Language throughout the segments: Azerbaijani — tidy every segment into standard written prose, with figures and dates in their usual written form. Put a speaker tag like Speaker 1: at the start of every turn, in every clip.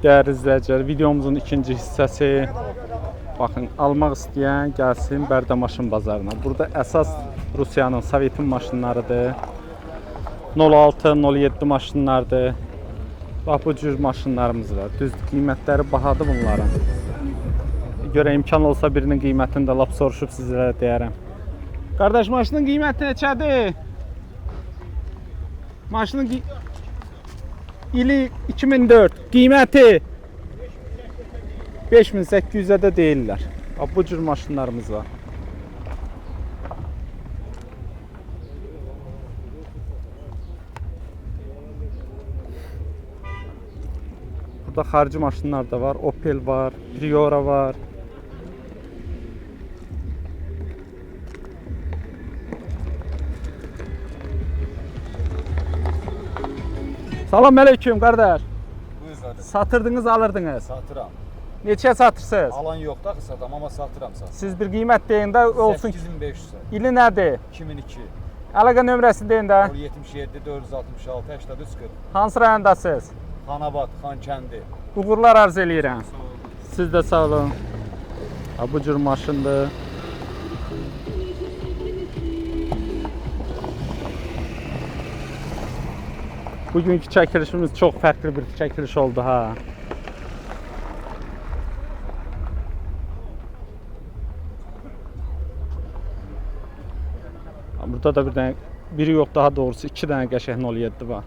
Speaker 1: Değerli izləyicilər, videomuzun ikinci hissəsi. Baxın, almaq istəyən gəlsin Bərdə maşın bazarına. Burada əsas Rusiyanın, Sovetin maşınlarıdır. 06-07 maşınlardır. Bax, bu cür maşınlarımız var. Düzdür, qiymətləri bahadır bunların. Görə imkan olsa birinin qiymətini də lap soruşub sizlərə deyərəm. Qardaş, maşının qiyməti neçədir? Maşının ili 2004, qiyməti 5800'e de değiller. Bu cür maşınlarımız var. Burada xarici maşınlar da var. Opel var, Priora var. Salam aleyküm kardeş.
Speaker 2: Buyur zaten.
Speaker 1: Satırdınız, alırdınız.
Speaker 2: Satıram.
Speaker 1: Neçə satırsınız?
Speaker 2: Alan yok da satam ama satıram.
Speaker 1: Siz bir qiymət deyin də olsun.
Speaker 2: 8500.
Speaker 1: İli nədir?
Speaker 2: 2002.
Speaker 1: Əlaqə nömrəsini deyin də.
Speaker 2: 77 466 8340.
Speaker 1: Hansı rayondasınız?
Speaker 2: Xanabat, Xankəndi.
Speaker 1: Uğurlar arz eləyirəm. Siz də sağ olun. Bu cür maşındır. Bugünkü çəkilişimiz çox fərqli bir çəkiliş oldu ha. Burada da bir tane, biri yok, daha doğrusu 2 tane qəşəng 07 var.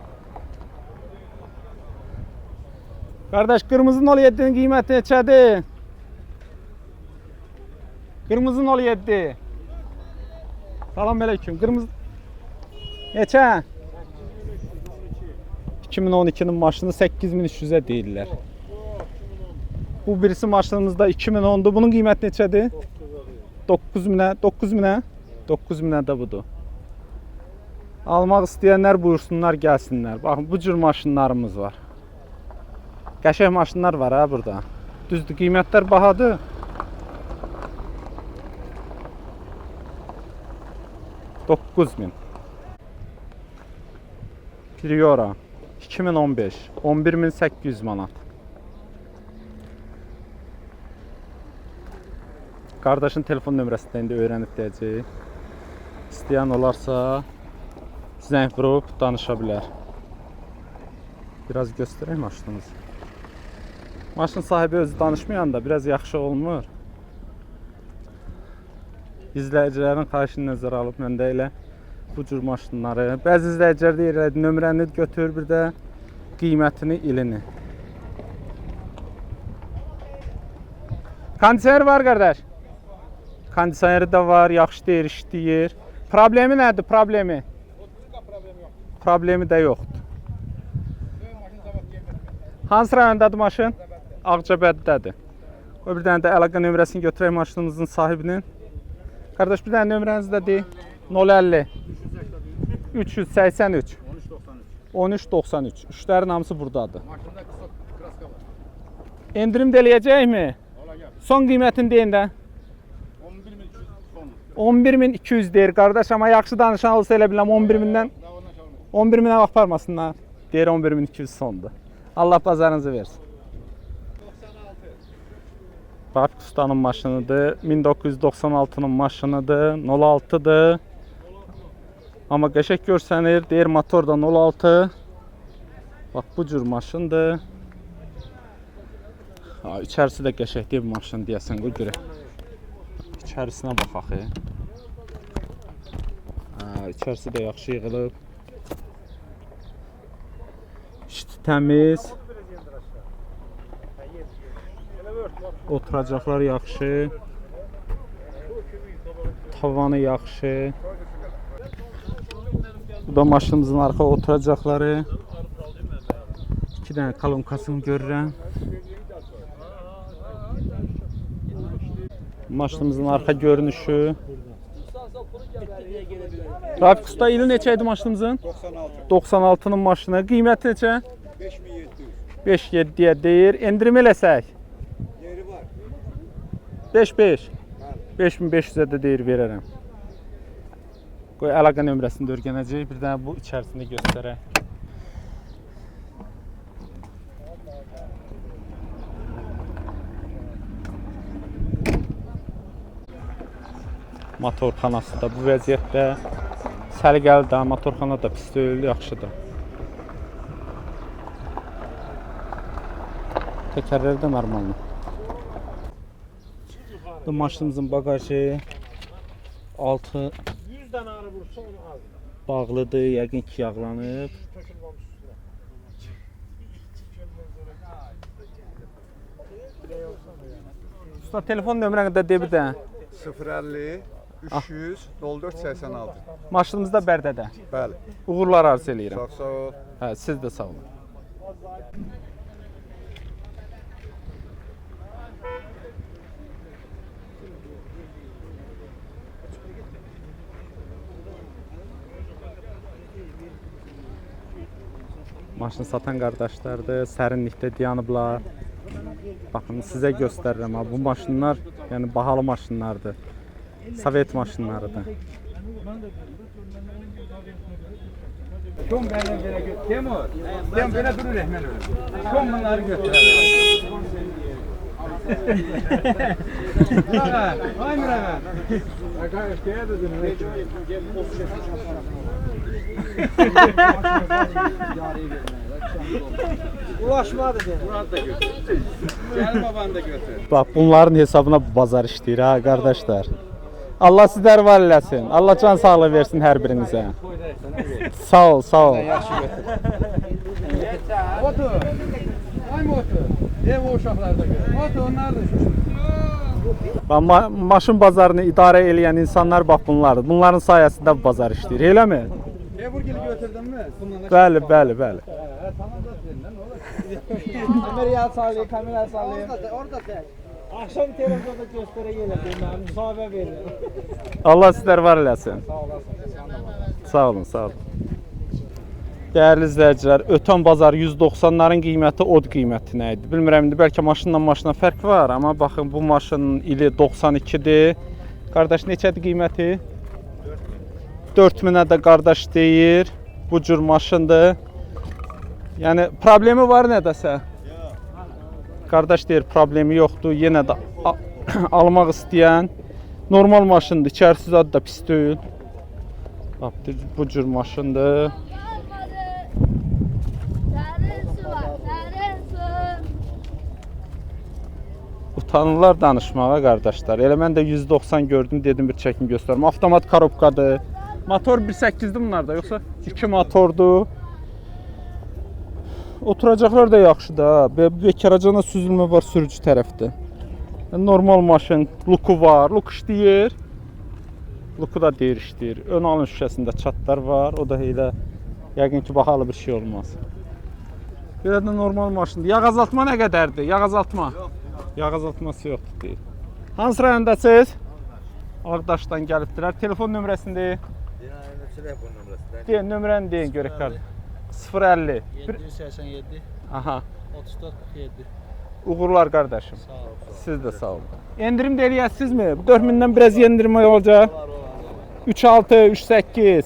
Speaker 1: Kardeş, kırmızı 07'nin qiyməti neçədir? Kırmızı 07. Salam aleyküm. Kırmızı neçə? 2012'nin maşını 8300'e deyirlər. Bu birisi maşınımızda 2010'du. Bunun qiyməti neçədir? 9000'ə. 9000'ə? 9000'ə də budur. Almaq istəyənlər buyursunlar, gəlsinlər. Baxın, bu cür maşınlarımız var. Qəşəng maşınlar var ha burada. Düzdür, qiymətlər bahadır. $9000. Priora 2015 11800 manat. Qardaşın telefon nömrəsini indi öyrənib deyəcək. İstəyən olarsa zəng vurub danışa bilər. Biraz göstərək maşınımızı. Maşın sahibi özü danışmayan da biraz yaxşı olmur. İzləyicilərin xahişini nəzərə alıb məndə elə bu cür maşınları. Bəzi izləyicilər deyirlər, nömrəni götür, bir də qiymətini, ilini. Kondisioner var qardaş. Kondisioneri də var, yaxşı deyir, işləyir. Problemi nədir? Problemi? Problemi də yoxdur. Hansı rayondadır maşın? Ağcabəddədir. O bir dənə də əlaqə nömrəsini götürək maşınımızın sahibinin. Qardaş, bir dənə nömrənizi də deyil. 050 383 1393. Üçlərin hamısı buradadır. Endirim də eləyəcəkmi? Son qiymətini deyin də. 11200 deyir qardaş, amma yaxşı danışan olsa elə biləm 11000-dən 11000-ə aparmasınlar. Deyir 11200 sondur. Allah bazarınızı versin. Bax, ustanın maşınıdır. 1996'nın maşınıdır. 06'dır. Amma qəşəng görsənir. Deyir motor da 06. Bax, bu cür maşındır. İçərisi də qəşəng deyil bu maşın deyəsən. O görə. İçərisinə baxaq. İçərisi də yaxşı yığılıb. İşte təmiz. Oturacaqlar yaxşı. Tavanı yaxşı. Bu da maşınımızın arxa oturacaqları. 2 dənə kolonkasını görürəm. Maşınımızın arxa görünüşü. Rafik usta, ili neçə idi maşınımızın? 96'nın maşını. Qiyməti neçə? 5700'ye deyir. Endirim eləsək? 5-5. 5500'e də deyir, verərəm. Qoy əlaqə nömrəsini də öyrənəcək. Bir dənə bu içərisində göstərək. Motorxanası da bu vəziyyətdə. Səliqəlidir, motorxana da pis deyil, yaxşıdır. Təkərləri də normaldır. Bu maşınımızın bagajı altı bağlıdır, yəqin ki yağlanıb. Usta telefon nömrəni də de bir də.
Speaker 3: 050 300 04 86.
Speaker 1: Maşınımız da Bərdədə.
Speaker 3: Bəli.
Speaker 1: Uğurlar arzu eləyirəm.
Speaker 3: Çox sağ ol.
Speaker 1: Hə, siz də sağ olun. Maşın satan qardaşlardır, sərinlikdə dayanıblar. Baxın, sizə göstərirəm ha, bu maşınlar, yəni bahalı maşınlardır. Sovet maşınlarıdır.
Speaker 4: Kom benden böyle götür. Temur. Tem böyle durur Ehmel öyle. Kom bunları götür. Muraga. Ay Muraga. Aga şeye dedim. Ulaşmadı dedi. Murat da götür. Gel baban da götür.
Speaker 1: Bax, bunların hesabına bu bazar işləyir ha, qardaşlar. Allah sizlər var eləsin. Allah can sağlığı versin hər birinizə. Sağ ol, sağ ol.
Speaker 4: Otur. Ay mı otur? Ev o uşaqlarda gör. Otur onlar da şu.
Speaker 1: Bax, maşın bazarını idarə eləyən insanlar bax bunlardır. Bunların sayəsində bu bazar işləyir, eləmi?
Speaker 4: Eburgili götürdün mü?
Speaker 1: Bəli, bəli, bəli.
Speaker 4: Tamam da senden ne olur? Kamerayı sağlayayım, kamerayı sağlayayım. Orada tek. Akşam televizyonda göstere geleceğim ben, müsaade veriyorum.
Speaker 1: Allah sizlər var eləsin.
Speaker 4: Sağ olasın.
Speaker 1: Sağ olun, sağ olun. Dəyərli izləyicilər, ötən bazar 190'ların qiyməti od qiymətinə idi. Bilmirəm, indi bəlkə maşınla maşına fərq var, amma baxın bu maşının ili 92'dir. Qardaş, neçədir qiyməti? 4000'ə də qardaş deyir. Bu cür maşındır. Yəni problemi var nədəsə? Qardaş deyir, problemi yoxdur. Yenə də almaq istəyən normal maşındır. İçərisi zad da pis deyil. Bax, bu cür maşındır. Utanırlar danışmağa qardaşlar. Elə mən də 190 gördüm, dedim bir çəkim göstərim. Avtomat korobkadır. Motor 1.8'dir bunlarda, yoxsa 2 motordur. Oturacaqlar da yaxşıdır ha. Bekaracana süzülmə var sürücü tərəfdə. Normal maşın, luku var, luk işləyir. Luku da deyir işləyir. Ön alın şüşəsində çatlar var. O da elə yəqin ki bahalı bir şey olmaz. Belə də normal maşındır. Yağ azaltma nə qədərdir? Yağ azaltma. Yağ azaltması yoxdur deyir. Hansı rayondasınız? Ağdaşdan gəlibdilər. Telefon nömrəsində. Deyin, nömrəni deyin görək qardaş. 050
Speaker 5: 787
Speaker 1: Aha.
Speaker 5: 34 47.
Speaker 1: Uğurlar qardaşım.
Speaker 5: Sağ ol.
Speaker 1: Siz də sağ olun. Endirim də eləyəsizmi? Bu 4000'dən biraz endirim olacaq. 36, 38.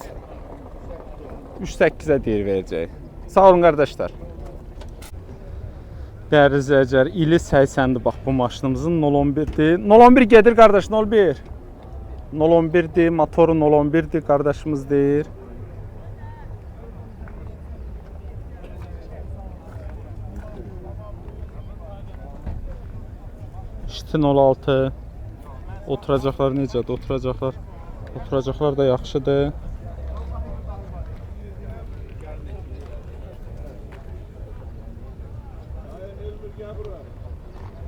Speaker 1: 38'ə deyir verəcək. Sağ olun qardaşlar. Dəyərli izləyicilər, ili 80'dir bax bu maşınımızın 011'dir. 011 gedir qardaş, 01. 011'dir, motoru 011'dir qardaşımız deyir. İşte 06. Oturacaqlar necədir? Oturacaqlar da yaxşıdır.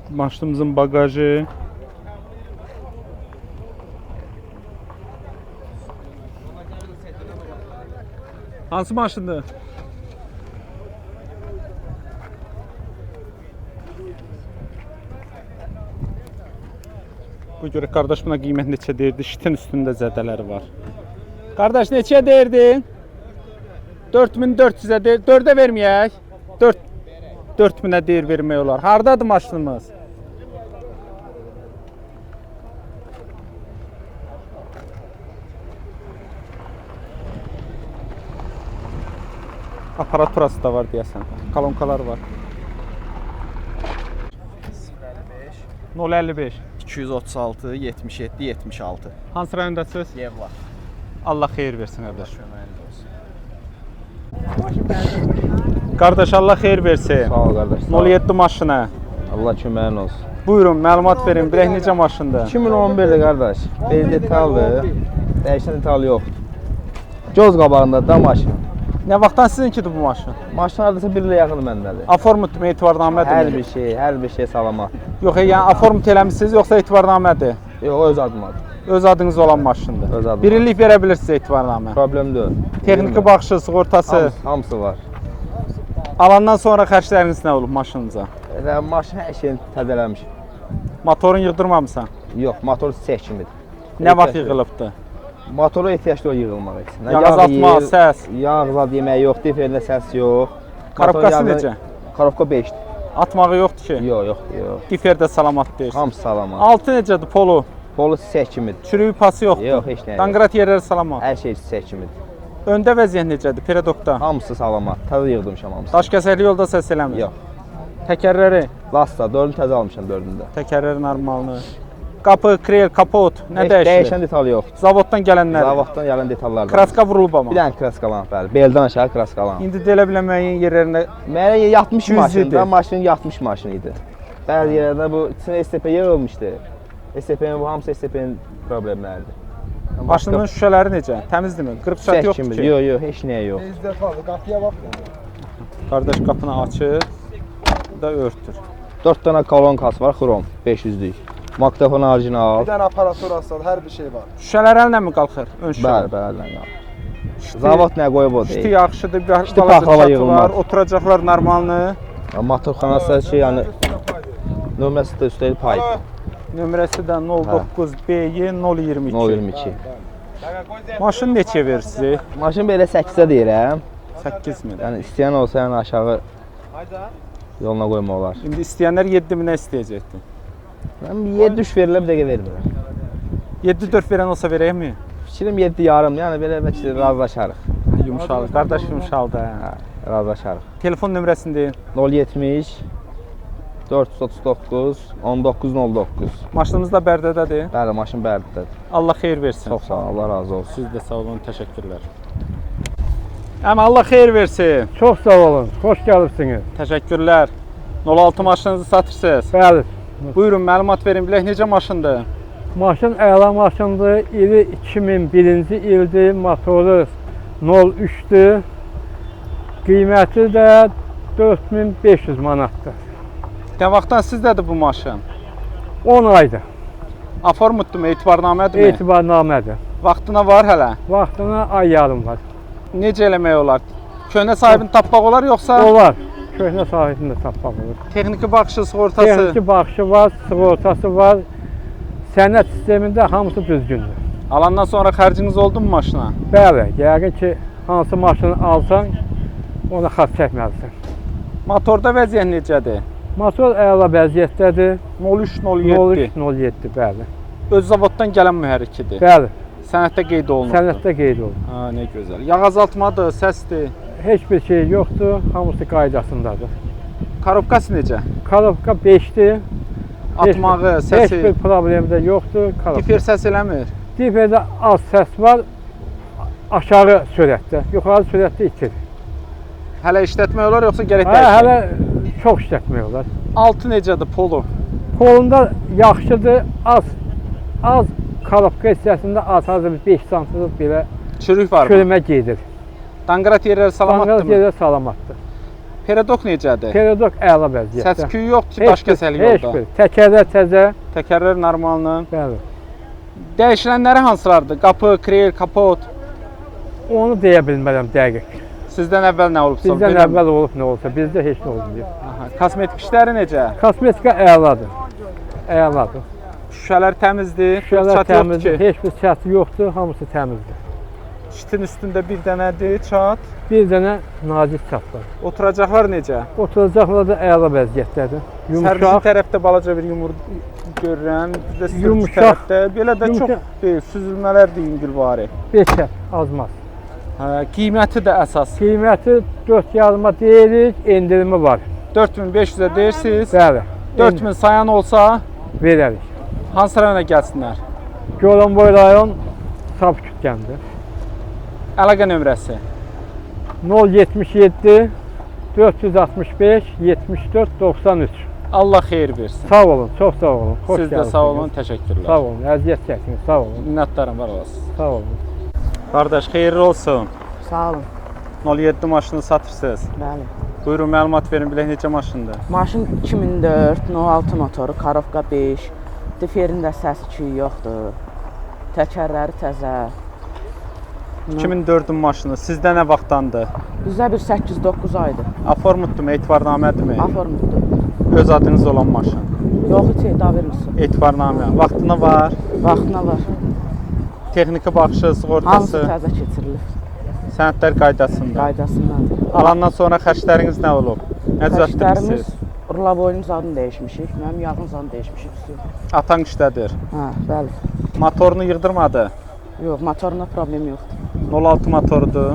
Speaker 1: Maşınımızın bagajı. Hansı maşındır? Bu görə qardaş buna qiymət neçə deyirdi? Şitin üstündə zədələri var. Qardaş neçə deyirdin? 4400'ə deyir. 4'ə verməyək. 4000'ə deyir vermək olar. Hardadır maşınımız? Aparaturası da var deyəsən. Kolonkalar var. 055
Speaker 6: 236 77 76.
Speaker 1: Hansı rayondasınız?
Speaker 6: Yevlar.
Speaker 1: Allah xeyir versin qardaş.
Speaker 6: Köməyiniz olsun.
Speaker 1: Qardaş Allah xeyir versin.
Speaker 7: Sağ ol qardaş.
Speaker 1: 07 maşına.
Speaker 7: Allah köməyin olsun.
Speaker 1: Buyurun, məlumat verin. Bilək necə maşındır?
Speaker 7: 2011'dir qardaş. Bir detaldır. Dəyişən detal yoxdur. Göz qabağında da maşın.
Speaker 1: Nə vaxtdan sizinkidir bu maşın?
Speaker 7: Maşın hardasa 1 ilə yaxın məndədir.
Speaker 1: Aformut mu, etibarnamədir?
Speaker 7: Hər bir şey salamat.
Speaker 1: Yox, yəni aformut eləmisiniz yoxsa etibarnamədir?
Speaker 7: Yox, öz adımadır.
Speaker 1: Öz adınız olan maşındır.
Speaker 7: Öz adım.
Speaker 1: Bir illik verə bilirsiniz etibarnamə.
Speaker 7: Problem deyil.
Speaker 1: Texniki baxışı, sığortası.
Speaker 7: Hamısı var.
Speaker 1: Alandan sonra xərcləriniz nə olub maşınınıza?
Speaker 7: Elə maşın hər şeyini təzələmişim.
Speaker 1: Motorun yığdırmamısan?
Speaker 7: Yox, motor çiçək kimidir.
Speaker 1: Nə vaxt yığılıbdı?
Speaker 7: Motora ehtiyaclı o yığılmaq üçün.
Speaker 1: Yağ azaltma, səs.
Speaker 7: Yağ zad yemək yox, diferində səs yox.
Speaker 1: Karobkası necə?
Speaker 7: Karobka 5-dir.
Speaker 1: Atmağı yoxdur ki?
Speaker 7: Yox, yox.
Speaker 1: Diferdə salamat deyirsən.
Speaker 7: Hamısı salamat.
Speaker 1: Altı necədir polo?
Speaker 7: Polu çiçək kimidir.
Speaker 1: Çürüyü pası yoxdur.
Speaker 7: Yox, heç nə yox.
Speaker 1: Danqrat yerləri salamat.
Speaker 7: Hər şey çiçək kimidir.
Speaker 1: Öndə vəziyyət necədir? Peredokda.
Speaker 7: Hamısı salamat. Təzə yığmışam hamısını.
Speaker 1: Daş kəsəkli yolda səs eləmir.
Speaker 7: Yox.
Speaker 1: Təkərləri,
Speaker 7: Lasta 4-ünü təzə almışam 4-ünü də.
Speaker 1: təkərləri normalını. Qapı, krel, kapot, nə
Speaker 7: Heç
Speaker 1: dəyişir?
Speaker 7: dəyişən detal yoxdur.
Speaker 1: Zavoddan gələnlər.
Speaker 7: Zavoddan gələn detallardan.
Speaker 1: Kraska vurulub amma.
Speaker 7: Bir dənə kraskalan, bəli. Beldən aşağı kraskalan.
Speaker 1: İndi də elə bilən müəyyən yerlərində
Speaker 7: Mənə yatmış
Speaker 1: Düz
Speaker 7: maşın,
Speaker 1: idi.
Speaker 7: da maşın yatmış maşın idi. Bəzi yerlərdə bu içinə STP yığılmışdı. STP'nin bu hamısı STP'nin problemləridir.
Speaker 1: maşının şüşələri necə? Təmizdirmi? Qırıq şət yoxdur
Speaker 7: yoxdur
Speaker 1: ki.
Speaker 7: Yox, yox, heç nəyə yox.
Speaker 4: Qapıya bax.
Speaker 1: Qardaş qapını açır, da örtür.
Speaker 7: 4 dənə kolonkası var, xrom, 500'lük. Magnetofon orijinal.
Speaker 4: Bir dənə aparatur asıl, hər bir şey var.
Speaker 1: Şüşələr əllə mi qalxır? Ön şüşələr.
Speaker 7: Bəli, bəli. Zavod nə qoyub o
Speaker 1: Şiti
Speaker 7: deyil.
Speaker 1: yaxşıdır, bir
Speaker 7: Şiti
Speaker 1: balaca
Speaker 7: paxlava
Speaker 1: çatı
Speaker 7: yığılmaz.
Speaker 1: var, oturacaqlar normalını.
Speaker 7: Motorxanası şey, yəni nömrəsi də üstəlik pay.
Speaker 1: Nömrəsi də 09BY 022.
Speaker 7: 022.
Speaker 1: Maşın neçə verirsiniz?
Speaker 7: Maşın belə 8-ə deyirəm.
Speaker 1: 8 min.
Speaker 7: Yəni istəyən olsa yəni aşağı yoluna qoymaq olar.
Speaker 1: İndi istəyənlər 7 minə istəyəcəkdir.
Speaker 7: Mən 7 düş verirəm, bir dəqiqə vermirəm.
Speaker 1: 7-4 verən olsa verəkmi?
Speaker 7: Fikrim 7 yarım, yəni belə bəlkə razılaşarıq.
Speaker 1: Yumşalır. Qardaş yumşaldı.
Speaker 7: Hə, razılaşarıq.
Speaker 1: Telefon nömrəsini deyin.
Speaker 7: 070 439 1909.
Speaker 1: Maşınınız da Bərdədədir.
Speaker 7: Bəli, maşın Bərdədir.
Speaker 1: Allah xeyir versin.
Speaker 7: Çox sağ olun, Allah razı olsun.
Speaker 1: Siz də sağ olun, təşəkkürlər. Əmə Allah xeyir versin.
Speaker 8: Çox sağ olun, xoş gəlibsiniz.
Speaker 1: Təşəkkürlər. 06 maşınınızı satırsınız.
Speaker 8: Bəli,
Speaker 1: Buyurun, məlumat verin. Bilək necə maşındır?
Speaker 8: maşın əla maşındır, ili 2001-ci ildir, motoru 03-dür, qiyməti də 4500 manatdır.
Speaker 1: Nə vaxtdan sizdədir bu maşın?
Speaker 8: 10 aydır,
Speaker 1: Aformutdurmu, etibarnamədirmi?
Speaker 8: etibarnamədir.
Speaker 1: Vaxtına var hələ.
Speaker 8: Vaxtına ay yarım var.
Speaker 1: Necə eləmək olar? Köhnə sahibini tapmaq olar yoxsa
Speaker 8: Olar, köhnə sahibini də tapmaq olur.
Speaker 1: texniki baxışı, sığortası?
Speaker 8: Texniki baxışı var, sığortası var, sənəd sistemində hamısı düzgündür.
Speaker 1: Alandan sonra xərciniz oldu mu maşına?
Speaker 8: Bəli, yəqin ki, hansı maşını alsan, ona xas çəkməlisən.
Speaker 1: Motorda vəziyyət necədir?
Speaker 8: Motor əla vəziyyətdədir.
Speaker 1: 0307.
Speaker 8: 0307, bəli.
Speaker 1: Öz zavoddan gələn mühərrikidir.
Speaker 8: Bəli,
Speaker 1: Sənəddə qeyd olunub.
Speaker 8: sənəddə qeyd olunur.
Speaker 1: Ha, nə gözəl. Yağ azaltmadır, səsdir.
Speaker 8: Heç bir şey yoxdur, hamısı qaydasındadır.
Speaker 1: Karobkası necə?
Speaker 8: Karobka 5-dir.
Speaker 1: Atmağı,
Speaker 8: Heç
Speaker 1: səsi.
Speaker 8: bir problem də yoxdur.
Speaker 1: Difer səs eləmir.
Speaker 8: Diferdə az səs var, aşağı sürətdə, yuxarı sürətdə 2.
Speaker 1: Hələ işlətmək olar yoxsa gərək
Speaker 8: Hələ,
Speaker 1: dəyişək?
Speaker 8: hələ çox işlətmək olar.
Speaker 1: Altı necədir polo?
Speaker 8: Kolunda yaxşıdır, az karobka hissəsində azı 5 sm belə
Speaker 1: Çürük var mı?
Speaker 8: çürümə gedir.
Speaker 1: Danqrat yerləri
Speaker 8: Danqal
Speaker 1: salamatdırmı?
Speaker 8: yerə salamatdır.
Speaker 1: Peredok necədir?
Speaker 8: Peredok əla vəziyyətdə.
Speaker 1: Səs-küyü yoxdur ki, daş kəsəli
Speaker 8: Heç
Speaker 1: yolda.
Speaker 8: bir. Təkərlər təzə.
Speaker 1: Təkərlər normalını.
Speaker 8: Bəli.
Speaker 1: Dəyişilənləri hansılardır? Qapı, krel, kapot.
Speaker 8: Onu deyə bilmərəm dəqiq.
Speaker 1: Sizdən əvvəl nə olubsa?
Speaker 8: Bizdən
Speaker 1: bilmirəm.
Speaker 8: əvvəl olub nə olsa, bizdə heç nə olmuyor.
Speaker 1: Aha, kosmetik işləri necə?
Speaker 8: Kosmetika əladır. Əladır.
Speaker 1: Şüşələr təmizdir.
Speaker 8: Şüşələr
Speaker 1: çat yoxdur
Speaker 8: təmizdir,
Speaker 1: ki.
Speaker 8: heç bir çatı yoxdur, hamısı təmizdir.
Speaker 1: Şitin üstündə bir dənədir, çat.
Speaker 8: Bir dənə nazik çat var.
Speaker 1: Oturacaqlar necə?
Speaker 8: Oturacaqlar da əla vəziyyətdədir.
Speaker 1: Sərvizin
Speaker 8: Yumuşaq,
Speaker 1: tərəfdə balaca bir yumur görürəm. Bir də sürücü
Speaker 8: Yumuşaq.
Speaker 1: tərəfdə. Belə də çox
Speaker 8: Yumuşaq.
Speaker 1: deyil, süzülmələr də yüngülvari.
Speaker 8: beşər, azmaz.
Speaker 1: Hə, qiyməti də əsas.
Speaker 8: Qiyməti 4 yarıma deyirik, endirimi var.
Speaker 1: 4500-ə deyirsiniz.
Speaker 8: Bəli.
Speaker 1: 4000 sayan olsa
Speaker 8: verərik.
Speaker 1: Hansı rayona gəlsinlər?
Speaker 8: Goranboy rayon Sabküt kəndi.
Speaker 1: Əlaqə nömrəsi
Speaker 8: 077 465 74 93.
Speaker 1: Allah xeyir versin.
Speaker 8: Sağ olun, çox sağ olun. Xoş
Speaker 1: Siz də
Speaker 8: gəldiniz.
Speaker 1: sağ olun, təşəkkürlər.
Speaker 8: Sağ olun, əziyyət çəkdiniz, sağ olun.
Speaker 1: Minnətdaram, var olasınız.
Speaker 8: Sağ olun.
Speaker 1: Qardaş, xeyirli olsun.
Speaker 9: Sağ olun.
Speaker 1: 07 maşını satırsınız.
Speaker 9: Bəli.
Speaker 1: Buyurun, məlumat verin, bilək necə maşındır?
Speaker 9: Maşın 2004, 06 motoru, karovka 5. Diferində səs küyü yoxdur. Təkərləri təzə.
Speaker 1: 2004-ün maşını sizdə nə vaxtdandır?
Speaker 9: Bizdə bir 8-9 aydır.
Speaker 1: Aformutdurmu, etibarnamədimi?
Speaker 9: Aformutdur.
Speaker 1: Öz adınız olan maşın.
Speaker 9: Yox, heç eda vermirsin.
Speaker 1: Etibarnamə. Vaxtına var.
Speaker 9: Vaxtına var.
Speaker 1: Texniki baxışı,
Speaker 9: Hamısı
Speaker 1: sığortası,
Speaker 9: təzə keçirilir.
Speaker 1: sənədlər qaydasında.
Speaker 9: Qaydasındadır.
Speaker 1: Alandan sonra xərcləriniz nə olub? Nə
Speaker 9: Xərclərimiz
Speaker 1: düzəltdirsiniz?
Speaker 9: Rulaboyun zadını dəyişmişik. Mənim yağın zadını dəyişmişik.
Speaker 1: Atan işlədir.
Speaker 9: Hə, bəli.
Speaker 1: Motorunu yığdırmadı.
Speaker 9: Yox, motorunda problem yoxdur.
Speaker 1: 06 motorudur.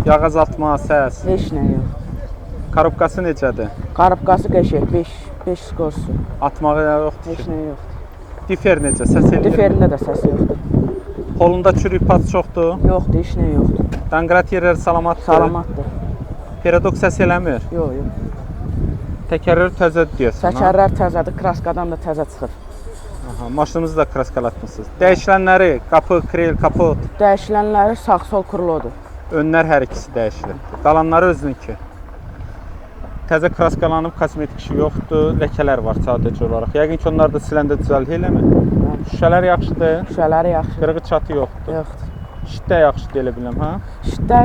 Speaker 1: Yağ azaltma, səs.
Speaker 9: Heç nə yox.
Speaker 1: Korobkası necədir?
Speaker 9: Qarabqası qəşəng, 5 skorsu.
Speaker 1: Atmağı yoxdur.
Speaker 9: Heç nə yoxdur.
Speaker 1: Difer necə? Səs eləyir.
Speaker 9: Diferində də səs yoxdur.
Speaker 1: Polunda çürük pat çoxdur.
Speaker 9: Yoxdur, heç nə yoxdur.
Speaker 1: Danqrat yerləri salamatdır.
Speaker 9: Salamatdır.
Speaker 1: Perodok səs eləmir.
Speaker 9: Yox, yox.
Speaker 1: Təkərlər təzədir deyəsən.
Speaker 9: Səkərlər təzədir, kraskadan da təzə çıxır.
Speaker 1: Aha, maşınınızı da kraskalatmısınız. Dəyişilənləri, qapı, krel, kapot,
Speaker 9: Dəyişilənləri sağ-sol kurlodur.
Speaker 1: önlər hər ikisi dəyişilir. Qalanları özününki. Təzə kraskalanıb, kosmetik işi yoxdur, ləkələr var sadəcə olaraq. Yəqin ki, onlar da siləndə düzəldir, eləmi? Şüşələr yaxşıdır,
Speaker 9: Şüşələri yaxşı.
Speaker 1: qırığı çatı yoxdur.
Speaker 9: Yoxdur.
Speaker 1: Şitdə yaxşı deyə biləm, hə?
Speaker 9: İşdə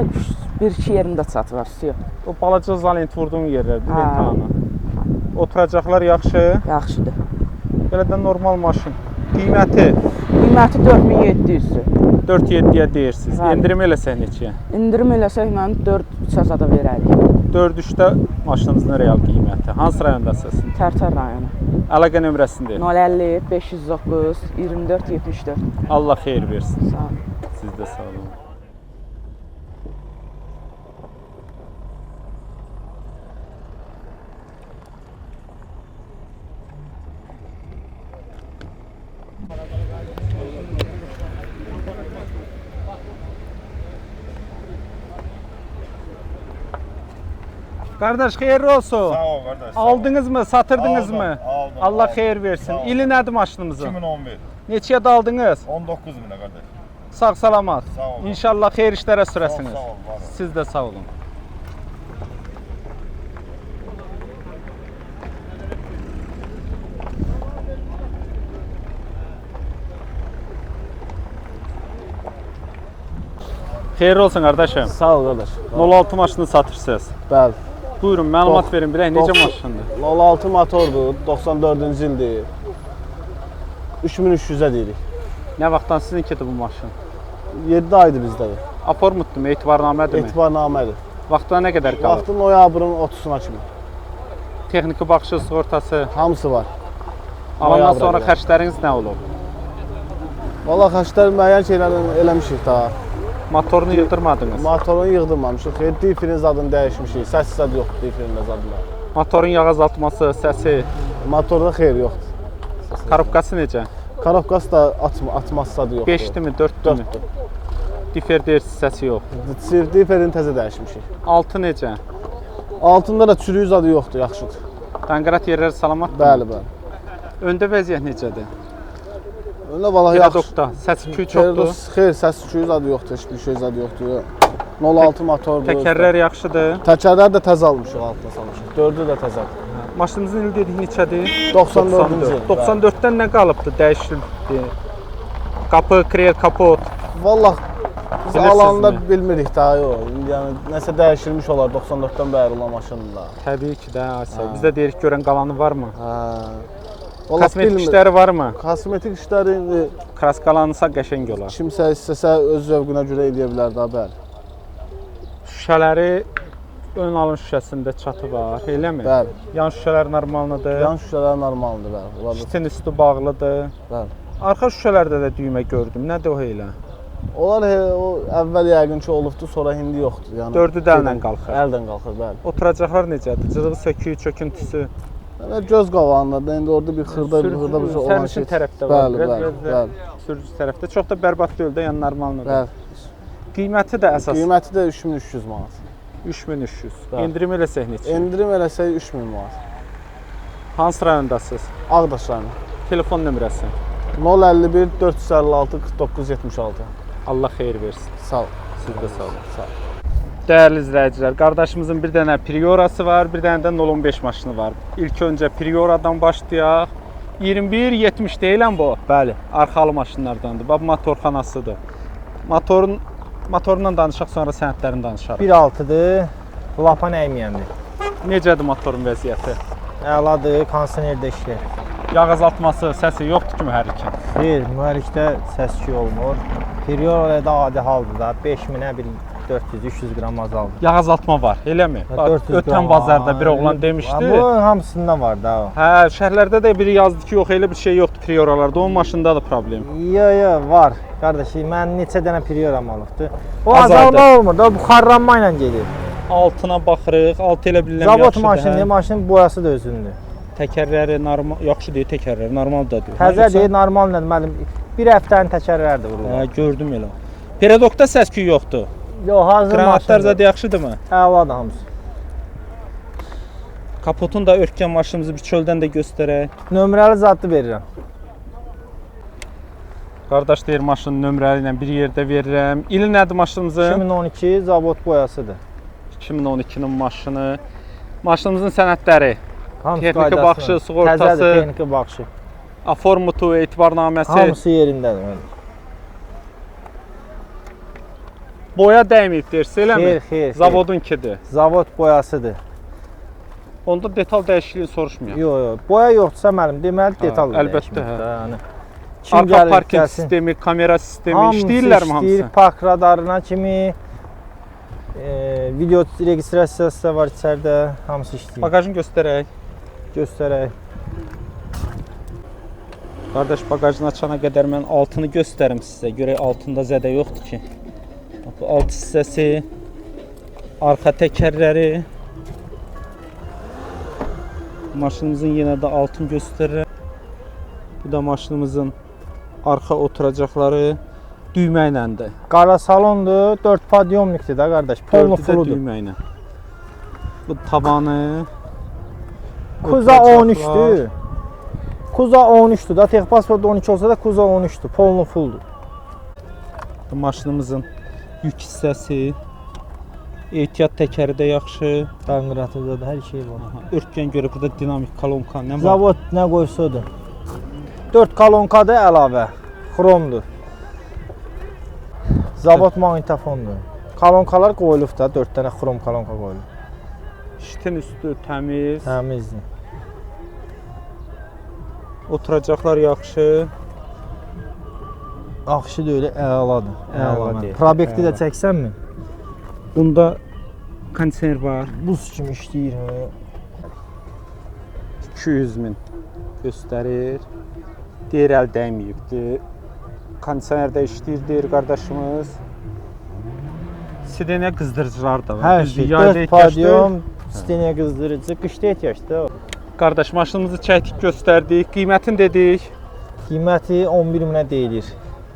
Speaker 9: 1-2 yerində çatı var, yox.
Speaker 1: O balaca zalent vurduğum yerlərdir,
Speaker 9: Hə.
Speaker 1: ventana. Oturacaqlar yaxşı,
Speaker 9: Yaxşıdır.
Speaker 1: belə də normal maşın. Qiyməti
Speaker 9: Qiyməti 4700-dür.
Speaker 1: 4-7-yə deyirsiniz.
Speaker 9: Bəli.
Speaker 1: Endirim eləsək neçəyə?
Speaker 9: İndirim eləsək mən 4-3 azada verərik.
Speaker 1: 4-3-də maşınımızın real qiyməti. Hansı rayondasınız?
Speaker 9: Tərtər rayonu.
Speaker 1: Əlaqə nömrəsində.
Speaker 9: 050 509 24 74.
Speaker 1: Allah xeyir versin.
Speaker 9: Sağ olun.
Speaker 1: Siz də sağ olun. Qardaş xeyirli olsun.
Speaker 10: Sağ ol qardaş.
Speaker 1: Aldınız mı, satırdınız
Speaker 10: Aldım,
Speaker 1: mı?
Speaker 10: aldım,
Speaker 1: Allah
Speaker 10: aldım.
Speaker 1: xeyir versin.
Speaker 10: Sağ ol.
Speaker 1: İli nədir maşınımızın?
Speaker 10: 2011.
Speaker 1: Neçəyə də aldınız?
Speaker 10: 19 minə qardaş.
Speaker 1: Sağ salamat.
Speaker 10: Sağ olun.
Speaker 1: İnşallah xeyir işlərə sürəsiniz.
Speaker 10: Sağ ol, var ol.
Speaker 1: Siz də sağ olun. Xeyirli olsun qardaşım.
Speaker 7: Sağ ol qardaş.
Speaker 1: 06 maşını satırsınız.
Speaker 7: Bəli.
Speaker 1: Buyurun məlumat verin bilək necə maşındır?
Speaker 7: 06 motordur, 94-cü ildir. 3300-ə deyirik.
Speaker 1: Nə vaxtdan sizinkidir bu maşın?
Speaker 7: 7 aydır bizdədir.
Speaker 1: Aformutdurmu, etibarnamədirmi?
Speaker 7: Etibarnamədir.
Speaker 1: Vaxtına nə qədər qalır?
Speaker 7: Vaxtı noyabrın 30-una kimi.
Speaker 1: Texniki baxışı, sığortası.
Speaker 7: Hamısı var.
Speaker 1: Alandan
Speaker 7: Noyabra
Speaker 1: sonra
Speaker 7: qədər.
Speaker 1: xərcləriniz nə olub?
Speaker 7: Valla xərclər müəyyən şeylərdən eləmişik daha.
Speaker 1: Motorunu yığdırmadınız.
Speaker 7: Motorunu yığdırmamışıq. Difirin zadını dəyişmişik. Səs zad yoxdur difirin zadında.
Speaker 1: Motorun yağ azaltması, səsi,
Speaker 7: Motorda xeyir yoxdur.
Speaker 1: korobkası necə?
Speaker 7: Korobkası da atması zadı yoxdur.
Speaker 1: 5-dirmi, 4-dirmi?
Speaker 7: 4-dür.
Speaker 1: Difer deyirsiz, səsi yox.
Speaker 7: Difirini təzə dəyişmişik.
Speaker 1: Altı necə?
Speaker 7: Altında da çürüyü zadı yoxdur, yaxşıdır.
Speaker 1: Danqrat yerləri salamatdır?
Speaker 7: Bəli, bəli.
Speaker 1: Öndə vəziyyət necədir?
Speaker 7: Öndə valla yaxşı.
Speaker 1: Pedokda, səs küy çoxdur.
Speaker 7: Xeyr, səs küyü zadı yoxdur, heç bir şey zadı yoxdur. 06 motordur.
Speaker 1: Təkərlər yaxşıdır.
Speaker 7: Təkərlər də təzə almışıq, altına salmışıq. 4-ü də təzədir.
Speaker 1: Maşınınızın ili dedik neçədir?
Speaker 7: 94-cü il.
Speaker 1: 94-dən nə qalıbdı? Dəyişildi. Qapı, krel, kapot.
Speaker 7: Valla biz
Speaker 1: Bilirsiniz
Speaker 7: alanda
Speaker 1: mi?
Speaker 7: bilmirik daha yox. Yəni nəsə dəyişilmiş olar 94-dən bəri olan maşınla.
Speaker 1: Təbii ki də, Asiya. Biz də deyirik görən qalanı varmı?
Speaker 7: Hə. Valla
Speaker 1: Kosmetik işləri varmı?
Speaker 7: Kosmetik işləri indi
Speaker 1: Kraskalanırsa qəşəng olar.
Speaker 7: kimsə istəsə öz zövqünə görə eləyə bilər daha bəli.
Speaker 1: Şüşələri ön alın şüşəsində çatı var, eləmi?
Speaker 7: Bəli.
Speaker 1: Yan şüşələr normaldır.
Speaker 7: Yan şüşələr normaldır bəli. Onlar da-
Speaker 1: Şitin üstü bağlıdır.
Speaker 7: bəli.
Speaker 1: Arxa şüşələrdə də düymə gördüm. Nədir o elə?
Speaker 7: Onlar o əvvəl yəqin ki olubdu, sonra indi yoxdur. Yəni
Speaker 1: Dördü də əllə qalxır.
Speaker 7: Əldən qalxır, bəli.
Speaker 1: Oturacaqlar necədir? Cırığı, söküyü, çöküntüsü.
Speaker 6: Göz qabağındadır. İndi orada bir xırda bir şey olan
Speaker 1: Sərnişin tərəfdə var.
Speaker 6: Bəli, bəli, bəli.
Speaker 1: Sürücü tərəfdə çox da bərbad deyil də, yəni normaldır.
Speaker 6: Bəli.
Speaker 1: Qiyməti də əsas
Speaker 6: Qiyməti də 3300 manat.
Speaker 1: 3300.
Speaker 6: Bəli.
Speaker 1: İndirim eləsək neçə?
Speaker 6: Endirim eləsək 3000 manat.
Speaker 1: Hansı rayondasınız?
Speaker 6: Ağdaş rayonu.
Speaker 1: Telefon nömrəsi.
Speaker 6: 051 456 49 76.
Speaker 1: Allah xeyir versin.
Speaker 6: Sağ ol.
Speaker 1: Siz də sağ olun. Sağ olun. Dəyərli izləyicilər, qardaşımızın bir dənə Priorası var, bir dənə də 015 maşını var. İlk öncə Prioradan başlayaq. 21-70 deyilən bu.
Speaker 4: Bəli.
Speaker 1: Arxalı maşınlardandır. Bax motorxanasıdır. Motorundan danışaq, sonra sənədlərini danışarıq.
Speaker 4: 1.6-dır. Lapa nəyməyəndir.
Speaker 1: Necədir motorun vəziyyəti?
Speaker 4: Əladır, kondisionerdə işləyir.
Speaker 1: Yağ azaltması, səsi yoxdur ki mühərrikin.
Speaker 4: Deyir, mühərrikdə səs-küy olmur. Priorada da adi haldır da. 5000-ə bir 400-300 qram azaldı.
Speaker 1: Yağ azaltma var, eləmi? Bax,
Speaker 4: 400
Speaker 1: ötən
Speaker 4: qram,
Speaker 1: bazarda bir oğlan demişdi.
Speaker 4: Bu hamısında var da o.
Speaker 1: Hə, şəhərlərdə də biri yazdı ki, yox, elə bir şey yoxdur Prioralarda. Onun maşında da problem.
Speaker 4: Yo, var. Qardaşım, mən neçə dənə Prioram alıbdı. O
Speaker 1: Azaldı.
Speaker 4: azalma olmur da, buxarlanma ilə gedir.
Speaker 1: Altına baxırıq, altı elə bilinən
Speaker 4: Zavod
Speaker 1: yaxşıdır.
Speaker 4: maşındır, maşının boyası da özündür.
Speaker 1: Təkərləri normal, yaxşı deyil təkərləri, normaldır da deyil.
Speaker 4: Təzə deyil, normal nədir, müəllim. Bir həftənin təkərlərdir
Speaker 1: Hə,
Speaker 4: vurulur.
Speaker 1: gördüm elə. Peredokda səs-küy yoxdur.
Speaker 4: Yox, hazır
Speaker 1: Qranatlar
Speaker 4: maşındır.
Speaker 1: zədə yaxşıdırmı?
Speaker 4: Əladır hamısı.
Speaker 1: Kapotun da örtkən maşınımızı bir çöldən də göstərək.
Speaker 4: Nömrəli zadlı verirəm.
Speaker 1: Qardaş deyir maşının nömrəli ilə bir yerdə verirəm. İli nədir maşınımızın?
Speaker 4: 2012 zavod boyasıdır.
Speaker 1: 2012-nin maşını. Maşınımızın sənədləri,
Speaker 4: Hamısı
Speaker 1: texniki
Speaker 4: qaydasında.
Speaker 1: baxışı, sığortası,
Speaker 4: Təzədir, texniki baxışı.
Speaker 1: aformutu, etibarnaməsi.
Speaker 4: Hamısı yerindədir.
Speaker 1: Boya dəyməyib deyirsə, eləmi?
Speaker 4: Xeyr.
Speaker 1: Zavodunkidir.
Speaker 4: Zavod boyasıdır.
Speaker 1: Onda detal dəyişikliyi soruşmayaq.
Speaker 4: Yox. Boya yoxdursa müəllim, deməli detal da
Speaker 1: əlbəttə,
Speaker 4: dəyişmir
Speaker 1: hə.
Speaker 4: də, yəni. Kim
Speaker 1: Arka
Speaker 4: gəlir,
Speaker 1: parking
Speaker 4: gəlsin.
Speaker 1: sistemi, kamera sistemi
Speaker 4: Hamısı
Speaker 1: işləyirlərmi hamısı?
Speaker 4: işləyir, park radarına kimi. Video registrasiyası da var içəridə, hamısı işləyir.
Speaker 1: Bagajını göstərək.
Speaker 4: Göstərək.
Speaker 1: Qardaş bagajını açana qədər mən altını göstərim sizə. Görək altında zədə yoxdur ki. Bu alt hissəsi, arxa təkərləri. Maşınımızın yenə də altını göstərirəm. Bu da maşınımızın arxa oturacaqları düymə iləndir.
Speaker 4: Qara salondur, 4 podyomnikdir da qardaş. Polnu fuludur.
Speaker 1: Düymə ilə. Bu tabanı.
Speaker 4: Kuza 13'dür. Kuza 13'dür da. Tek pasport 12 olsa da Kuza 13'dür. Polnu fulldur.
Speaker 1: Bu maşınımızın yük hissəsi. Ehtiyat təkəri də yaxşı.
Speaker 4: Qanqıratında da hər şey var.
Speaker 1: Örtkən görə burada dinamik kolonka nə var?
Speaker 4: Zavod nə qoysadır. 4 kolonka da əlavə. Xromdur. Zavod maqnitofondur. Kolonkalar qoyulub da 4 dənə xrom kolonka qoyulub.
Speaker 1: Şitin üstü təmiz.
Speaker 4: Təmizdir.
Speaker 1: Oturacaqlar yaxşı.
Speaker 4: Axşı da elə əladır.
Speaker 1: Əla deyil.
Speaker 4: Probekti də
Speaker 1: Əla.
Speaker 4: çəksənmi?
Speaker 1: Bunda kondisioner var.
Speaker 4: Buz kimi işləyir.
Speaker 1: 200 min göstərir. Deyir əl dəyməyibdir. Kondisioner də işləyir deyir qardaşımız. Sideniya qızdırıcılar da var.
Speaker 4: Hər
Speaker 1: Düzdür,
Speaker 4: şey.
Speaker 1: yayda
Speaker 4: 4
Speaker 1: ehtiyacdır.
Speaker 4: podyom, steniya qızdırıcı, qışda ehtiyacdır o.
Speaker 1: Qardaş maşınımızı çəkdik, göstərdik. Qiymətini dedik.
Speaker 4: Qiyməti 11 minə deyilir.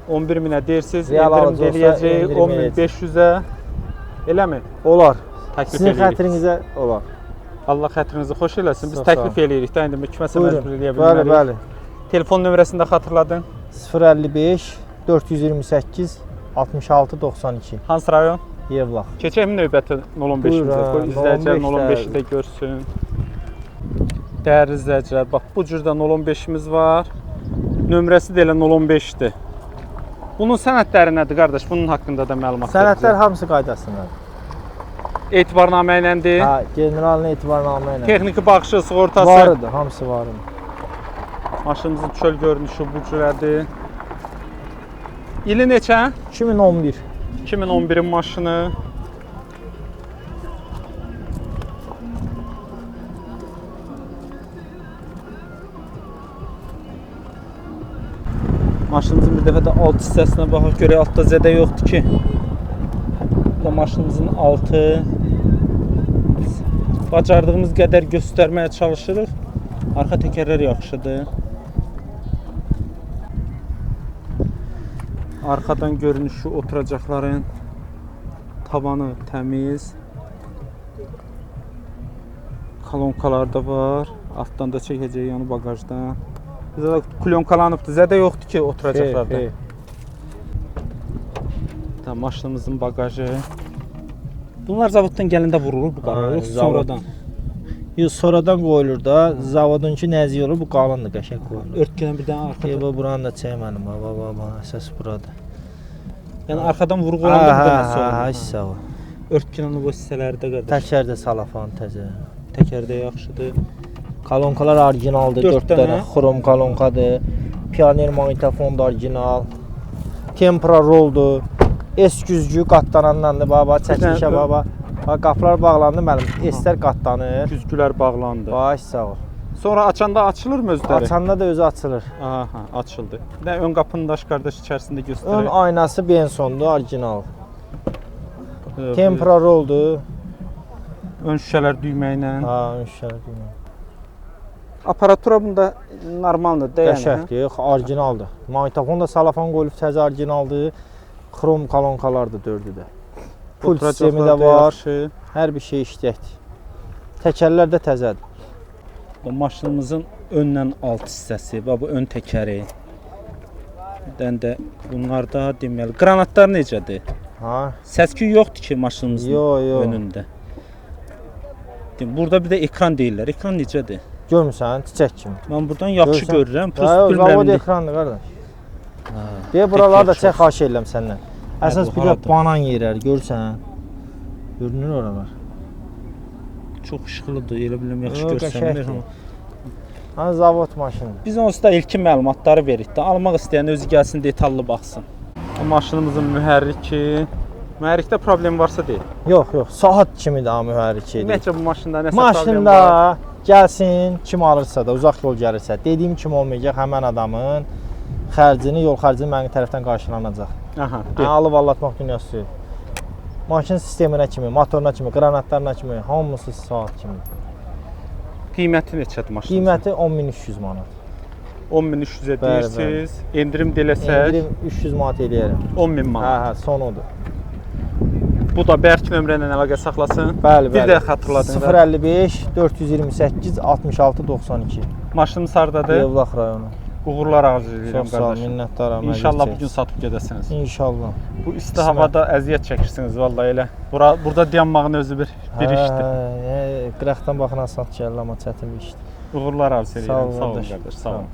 Speaker 1: 11 minə deyirsiniz.
Speaker 4: Real
Speaker 1: Endirim
Speaker 4: alıcı olsa
Speaker 1: eləyəcək
Speaker 4: endirim
Speaker 1: 10.500-ə. Eləmi?
Speaker 4: Olar.
Speaker 1: Təklif
Speaker 4: Sizin
Speaker 1: eləyirik.
Speaker 4: xətrinizə olar.
Speaker 1: Allah xətrinizi xoş eləsin. Biz
Speaker 4: Sağ
Speaker 1: təklif
Speaker 4: olun.
Speaker 1: eləyirik də indi kiməsə
Speaker 4: Buyurun.
Speaker 1: məcbur eləyə
Speaker 4: Bəli,
Speaker 1: bilmərik.
Speaker 4: bəli.
Speaker 1: Telefon nömrəsini də xatırladın.
Speaker 4: 055 428 66 92.
Speaker 1: Hansı rayon?
Speaker 4: Yevlax.
Speaker 1: Keçək növbəti 015-imizə.
Speaker 4: Buyurun,
Speaker 1: Qoy izləyicilər
Speaker 4: 015-də.
Speaker 1: 015-i də görsün. Dəyərli izləyicilər, bax bu cürdə 015-imiz var. Nömrəsi də elə 015-dir. Bunun sənədləri nədir qardaş? Bunun haqqında da məlumat ver
Speaker 4: Sənədlər
Speaker 1: bizə.
Speaker 4: hamısı qaydasındadır.
Speaker 1: Etibarnamə iləndir.
Speaker 4: Ha, generalın etibarnamə ilə.
Speaker 1: Texniki baxışı, sığortası.
Speaker 4: Varıdır, hamısı varıdır.
Speaker 1: Maşınımızın çöl görünüşü bu cürədir. İli neçə?
Speaker 4: 2011.
Speaker 1: 2011-in maşını. Maşınımızın bir dəfə də alt hissəsinə baxaq görək, altda zədə yoxdur ki. Bu da maşınımızın altı. Bacardığımız qədər göstərməyə çalışırıq. Arxa təkərlər yaxşıdır. Arxadan görünüşü oturacaqların tavanı təmiz. Kolonkalar da var. Altdan da çəkəcək yanı bagajdan. Bizə də klonkalanıbdır. Zədə yoxdur ki oturacaqlarda. Maşınımızın bagajı. Bunlar zavoddan gələndə vurulur bu qara, yoxsa sonradan?
Speaker 4: Yox, sonradan qoyulur da. Zavodunki nəzik olur, bu qalındır, qəşəng qoyulur.
Speaker 1: Örtkələn birdən arxadan.
Speaker 4: Bu buranı da çəkməlim, baba, əsas buradır.
Speaker 1: Yəni arxadan vuruq olanda burada nəsə olur?
Speaker 4: Ha, sağ ol.
Speaker 1: Örtkələn bu hissələri də qədər.
Speaker 4: Təkər də salafan təzə.
Speaker 1: Təkər də yaxşıdır.
Speaker 4: Kolonkalar orijinaldır,
Speaker 1: Dörd
Speaker 4: 4 dənə
Speaker 1: dənə.
Speaker 4: xrom kolonkadır. Pioner maqnitofon da orijinal. Tempra roldur. S güzgü qatlanandandır, baba, çəkilişə baba. Bax, qapılar bağlandı mənim, S-lər qatlanır.
Speaker 1: Güzgülər bağlandı.
Speaker 4: Baş sağ ol.
Speaker 1: Sonra açanda açılırmı özləri?
Speaker 4: Açanda da özü açılır.
Speaker 1: Aha, açıldı. Bir də ön qapının daş qardaş içərisində
Speaker 4: Ön
Speaker 1: göstərir.
Speaker 4: aynası Bensondur, orijinal. Tempra roldur.
Speaker 1: Ön şüşələr düymə ilə.
Speaker 4: Ha, ön şərqi.
Speaker 1: Aparatura bunda normaldır, deyil.
Speaker 4: Qəşəngdir, orijinaldır. Maqnitofon da salafan qoyulub təzə orijinaldır. Xrom kolonkalardır dördü də. Pul sistemi də var. Hər bir şey işləkdir. Təkərlər də təzədir.
Speaker 1: Bu maşınımızın öndən alt hissəsi, bu ön təkəri. Bir dənə də bunlarda deməli qranatlar necədir?
Speaker 4: Ha?
Speaker 1: Səs-küy yoxdur ki maşınımızın
Speaker 4: Yox.
Speaker 1: önündə. Burada bir də ekran deyirlər. Ekran necədir?
Speaker 4: Görmüsən, çiçək kimi.
Speaker 1: Mən buradan yaxşı
Speaker 4: Görürsən?
Speaker 1: görürəm. Plus
Speaker 4: Zavod
Speaker 1: bilməm.
Speaker 4: ekrandır qardaş. Deyə buraları da çək xahiş edirəm səndən. Əsas
Speaker 1: bu
Speaker 4: bir də
Speaker 1: haradır?
Speaker 4: banan yerlər, görürsən? Görünür oralar.
Speaker 1: Çox işıqlıdır, elə biləm yaxşı
Speaker 4: Yox,
Speaker 1: görsənmir.
Speaker 4: qəşəngdir. Hani zavod maşını.
Speaker 1: Biz onsuz da ilkin məlumatları veririk də. Almaq istəyən özü gəlsin, detallı baxsın. Bu maşınımızın mühərriki. Mühərrikdə problem varsa deyil.
Speaker 4: Yox, saat kimidir ha mühərrik edir.
Speaker 1: Ümumiyyətlə bu maşında nəsə problem var?
Speaker 4: Maşında gəlsin, kim alırsa da, uzaq yol gəlirsə, dediyim kimi olmayacaq həmən adamın xərcini, yol xərcini mənim tərəfdən qarşılanacaq.
Speaker 1: Aha,
Speaker 4: Alıb allatmaq dünyası deyil. Maşın sisteminə kimi, motoruna kimi, qranatlarına kimi, hamısı saat kimi.
Speaker 1: Qiyməti neçədir maşının?
Speaker 4: Qiyməti 10.300 manat.
Speaker 1: 10.300-ə deyirsiniz. Endirim eləsək
Speaker 4: İndirim 300 manat eləyərəm.
Speaker 1: 10.000 manat.
Speaker 4: Hə, son odur.
Speaker 1: Bu da Bərk nömrə ilə əlaqə saxlasın.
Speaker 4: Bəli,
Speaker 1: Bir də xatırladın.
Speaker 4: 055 428 66 92.
Speaker 1: Maşınımız hardadır?
Speaker 4: Yevlax rayonu.
Speaker 1: Uğurlar arzu edirəm
Speaker 4: Çox sağ ol,
Speaker 1: qardaşım.
Speaker 4: minnətdaram.
Speaker 1: İnşallah
Speaker 4: əziz
Speaker 1: bu gün satıb gedəsiniz.
Speaker 4: İnşallah.
Speaker 1: Bu isti havada əziyyət çəkirsiniz vallahi elə. Burada dayanmağın özü bir işdir.
Speaker 4: Qıraqdan baxan asan gəlir, amma çətin bir işdir.
Speaker 1: Uğurlar arzu edirəm.
Speaker 4: Sağ ol,
Speaker 1: Sağ olun
Speaker 4: qardaş.
Speaker 1: qardaş. Sağ olun.